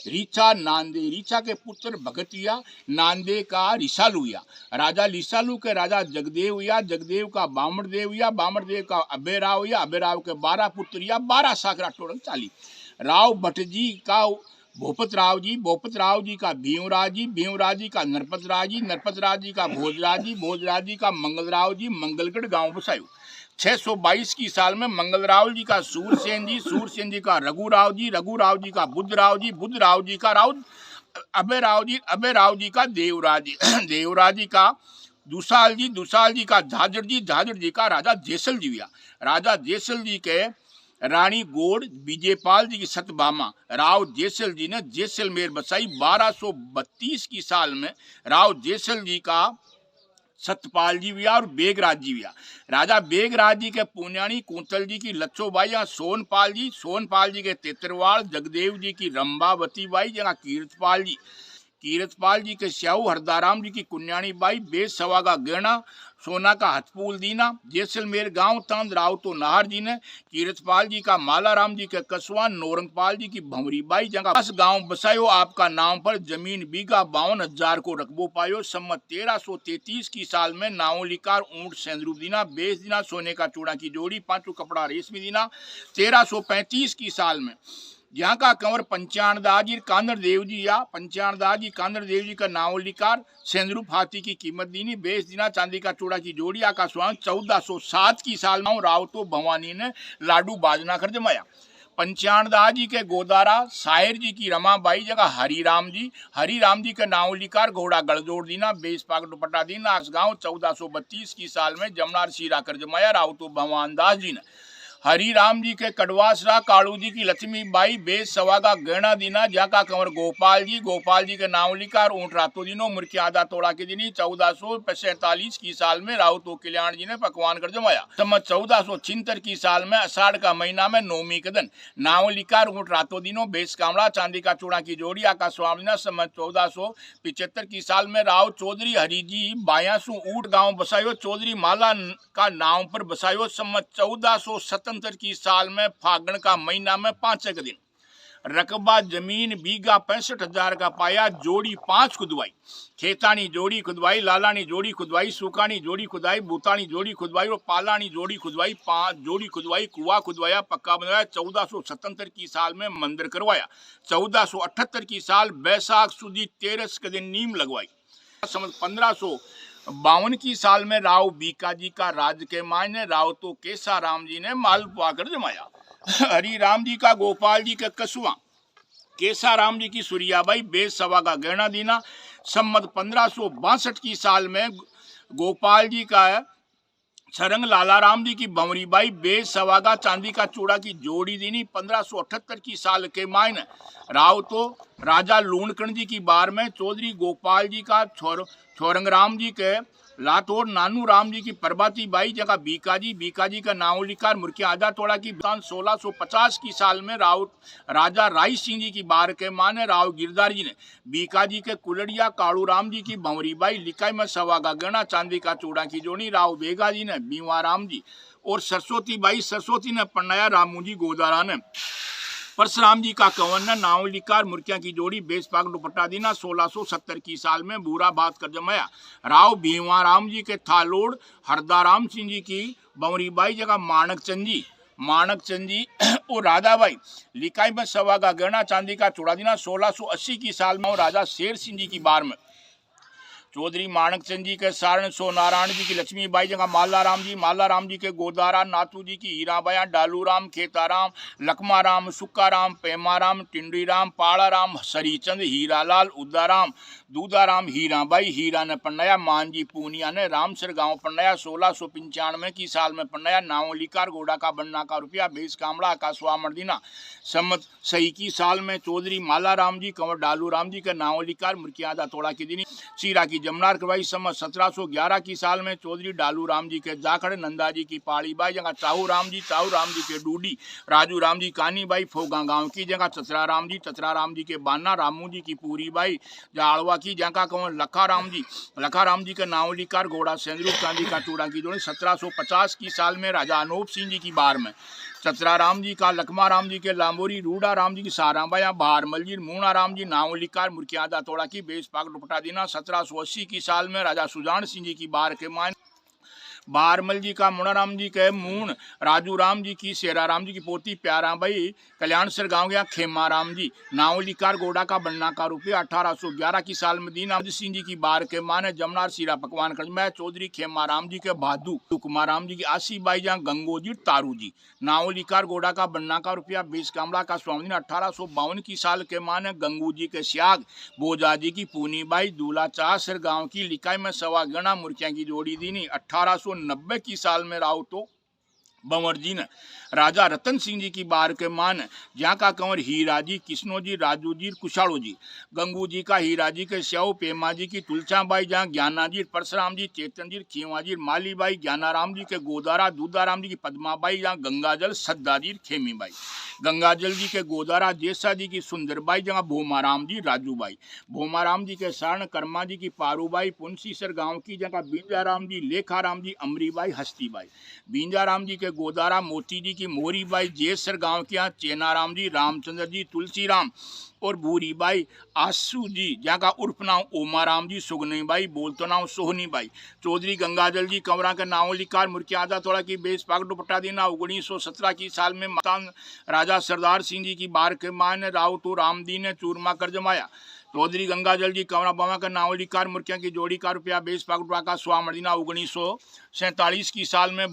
रीछा नांदे, रीछा के पुत्र भगत हुआ, नांदे का रिसालू हुआ। राजा रिसालू के राजा जगदेव हुआ, जगदेव का बामणदेव हुआ, बामणदेव का अभयराव हुआ, अभयराव के 12 पुत्र हुआ, 12 साकरा टोड़न 40। राव भट्ट जी का भूपत राव जी, भूपत राव जी का भीमराज जी, भीमराज जी का नरपत राज जी, नरपत राज जी का भोजराज जी, भोजराज जी का मंगलराव जी, मंगलगढ़ गांव बसायो। 622 की साल में मंगलराव जी का सूरसेन जी, सूरसेन जी का रघुराव जी, रघुराव जी का बुद्धराव जी, बुद्धराव जी का राव अभयराव जी, अभयराव जी का देवराज जी, देवराज जी का दुसाल जी, दुसाल जी का झाझर जी, झाझर जी का राजा जैसल जी हुआ। राजा जैसल जी के रानी गोड़ विजयपाल जी की सतभामा राव जैसल जी ने जैसलमेर बसाई। 1232 की साल में राव जैसल जी का सतपाल जी हुआ और बेगराज जी हुआ। राजा बेगराज जी के पुण्याणी कुंतल जी की लच्छोबाई, सोनपाल जी के तेतरवाड़, जगदेव जी की रंबावती बाई, जहाँ कीरतपाल जी के श्याऊ, हरदाराम जी की कुन्याणी बाई, बेस सवा का गहना, सोना का हथपूल दीना। जैसलमेर गांव तांद राव तो नाहर जी ने, कीरतपाल जी का मालाराम जी के कसवा, नौरंगपाल जी की भंवरी बाई, जगह 10 गांव बसायो आपका नाम पर, जमीन बीघा 52,000 को रकबो पायो। सम्मत 1333 की साल में नावलिकार ऊंट सेंद्रूप दीना, बेस दीना, सोने का चूड़ा की जोड़ी, 5 कपड़ा रेशमी दीना। 1335 की साल में यहाँ का कंवर पंचाणदास जी कांदर देव जी या पंचाणदास जी कांदर देव जी का नावलिकार सेंद्रूप हाथी की कीमत दीनी, बेस दीना, चांदी का चूड़ा की जोड़ी। आका स्वांग 1407 की साल में राव तो भवानी ने लाडू बाजना कर जमाया। पंचाणदास जी के गोदारा साहिर जी की रमाबाई, जगह हरिराम जी के नावलिकार घोड़ा गड़जोड़ दीना, बेस पाक दुपट्टा दीना। गांव 1432 की साल में जमनार सीरा कर जमाया राव तो भगवान दास जी ने। हरिराम जी के कड़वासरा कालू जी की लक्ष्मी बाई, बेस सवा का गहना दीना, जहाँ का कंवर गोपाल जी के नावलिकार ऊंट रातो दिनो, मुर्खी आधा तोड़ा के दिनी। 1447 की साल में राव तो कल्याण जी ने पकवान कर जमाया। सम्मत 1476 की साल में अषाढ़ का महीना में नौमी के दिन नावलिकार ऊंट रातो दिनो, बेस कामड़ा, चांदी का चूड़ा की जोड़ी। आका स्वामी। सम्मत 1475 की साल में राव चौधरी हरिजी बायासु ऊंट गांव बसायो, चौधरी माला का नाम पर बसायो। सम्मत 1477 की साल में फागण का महीना में 5 दिन रकबा जमीन बीघा 65,000 का पाया। जोड़ी 5 खुदवाई, खेतानी जोड़ी खुदवाई, लालानी जोड़ी खुदवाई, सुकानी जोड़ी खुदवाई, बूतानी जोड़ी खुदवाई और पालानी जोड़ी खुदवाई। 5 जोड़ी खुदवाई, कुआ खुदवाया, पक्का बनवाया। 1477 की साल में मंदिर करवाया। 1478 की साल बैसाख सुदी 13 के दिन नीम लगवाई। समझ 1552 की साल में राव बीका जी का राज के मायने राव तो केसा राम जी ने मालपुआ कर जमाया। हरि राम जी का गोपाल जी के कसुआ, केसा राम जी की सूर्याबाई, बेस सवा का गहना दीना। सम्मत 1562 की साल में गोपाल जी का सरंग लालाराम जी की बमरी बाई, बेस सवा का चांदी का चूड़ा की जोड़ी दीनी। 1578 की साल के मायने राव तो राजा लूणकण जी की बार में चौधरी गोपाल जी का छोरंग राम जी के लातोर नानू राम जी की प्रभाती बाई, जगह बीका जी का नावलिकार मुर्खिया आधा तोड़ा की। 1650 की साल में राव राजा राय सिंह जी की बार के माने राव गिरधार जी ने बीका जी के कुलड़िया कालू राम जी की भंवरी बाई, लिकाई में सवा का गहना, चांदी का चूड़ा की जोड़ी। राव बेगा जी ने बीवा राम जी और सरस्वती बाई सरस्वती ने पन्नाया रामू जी गोदारा ने। परशुराम जी का कंवर ने नावलिकार मुर्खिया की जोड़ी, बेस पाक दुपट्टा दीना। 1670 की साल में बूरा बात कर जमाया। राव भीमा राम जी के थालोड़, हरदाराम सिंह जी की बंवरी बाई, जगह माणक चंद जी और राधाबाई, लिकाई में सवा का गहना, चांदी का चूड़ा दीना। 1680 की साल में राजा शेर सिंह जी की बार में चौधरी माणक चंद जी के सारण सो नारायण जी की लक्ष्मी बाई, जगह मालाराम जी के गोदारा, नाथू जी की हीराबाया, डालूराम, खेताराम, लखमाराम, सुक्काराम, पेमाराम, टिंडीराम, पाड़ाराम, सरीचंद, हीरालाल, उदाराम, दूधाराम, हीराबाई, हीरा ने पन्नाया। मानजी पूनिया ने रामसर गांव पन्नाया। 1695 की साल में पन्नाया। नावलिकार घोड़ा का बनना का रुपया, बेस कामड़ा का स्वामर्दिना। सम्मत सही की साल में चौधरी मालाराम जी कंवर डालू राम जी के नावलिकार मुर्खियादा तोड़ा की दिनी सीरा की जमनार करवाई। सम्मत 1711 की साल में चौधरी डालू राम जी के जाखड़, नंदा जी की पाड़ी बाई, जगह चाहू राम जी के डूडी, राजू राम जी कानी बाई, फोगा गांव की, जगह चतरा राम जी के बाना, रामू जी की पूरी बाई, जाड़वा की, जगह कंवर लखा राम जी के नावलिकार घोड़ा सेंद्रूप, चांदी का चूड़ा की जोड़ी। 1750 की साल में राजा अनूप सिंह जी की बार में चतरा राम जी का, लखमा राम जी के, लांबोरी, रूडा राम जी की, साराबाया, बहारमल जी, मूणा राम जी, नावलिकार, मुर्कियादा तोड़ा की, बेस पाक दुपट्टा दीना। 1780 की साल में राजा सुजान सिंह जी की बार के मान बहारमल जी का, मुणाराम जी के मूण, राजू राम जी की, शेरा राम जी की पोती प्यारा भाई, कल्याणसर गांव गया, खेमा राम जी, नावलिकार गोडा का, बनना का रुपया। 1811 की साल में दीना सिंह जी की बार के माने, जमनार सीरा पकवान कर में चौधरी खेमा राम जी के भादू, कुमार राम जी की, आसी बाई जहाँ गंगो जी, तारू जी, नावलिकार गोडा का, बनना का रुपया। 20 कामड़ा का स्वामी। 1852 की साल के माने, गंगू जी के स्याग, बोजा जी की पूनी बाई, दूल्हा चासर गांव की लिकाई में सवा गणा मुर्किया की जोड़ी दीनी। 1890 की साल में राव तो बंवर जी ने राजा रतन सिंह जी की बार के मान, जहाँ का कंवर हीरा जी, किस्नो जी, राजू जी, कुशाड़ू जी, गंगू जी का, हीरा जी के स्याऊ, पेमा जी की, तुलचाबाई, जहाँ ज्ञाना जी, परशुराम जी, चेतन जी, खीवा जी, मालीबाई, ज्ञानाराम जी के, गोदारा, दूधाराम जी की, पद्माबाई, जहाँ गंगाजल, सद्दा जी, खेमीबाई, गंगाजल जी के, गोदारा, जेसा जी की, सुंदरबाई, जहाँ भोमाराम जी, राजूबाई, भोमाराम जी के, शरण कर्मा जी की, पारूबाई, पुंसीसर गांव की, जहाँ बींजाराम जी, लेखाराम जी, अमरीबाई, हस्तीबाई, बींजाराम जी के, गोदारा, मोती जी की, मोरीबाई, जेसर गांव के यहाँ चेनाराम जी, रामचंद्र जी, तुलसीराम और भूरीबाई, आसू जी, जहाँ का उर्फ नाम ओमाराम जी, सुगनी बाई, बोलतो नाम सोहनी बाई, चौधरी गंगाजल जी, कंवरा के नाव लिकार, मुर्किया आधा थोड़ा की, बेस पाक दुपट्टा देना। 1917 की साल में मतान राजा सरदार सिंह जी की बार के मान, राव तो रामदी ने चूरमा कर जमाया। चौधरी गंगाजल जी, कंवरा बाबा का नावलिकार, मुर्किया की जोड़ी का रुपया। 20 पाक का स्वामर्दिना। 1947 की साल में